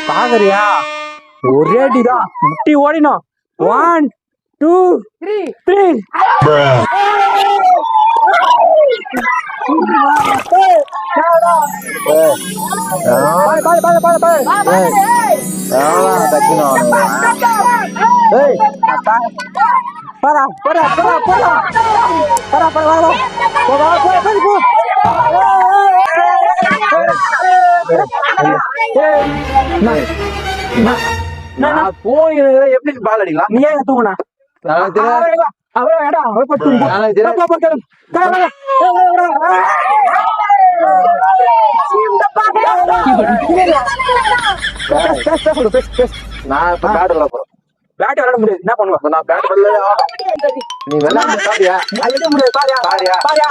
பாக்குறியா ஒரே அடிதான் முட்டி ஓடினோம் 1 2 3 எப்படி பால் அடிக்கலாம்? நீ ஏன் தூங்குனா நான் இப்ப பேட் விளையாட போறேன். பேட் விளையாட முடியாது என்ன பண்ணுவேன் நான் பேட் விளையாட நீ விளையாட பாரியா முடியாது பாரியா பாரியா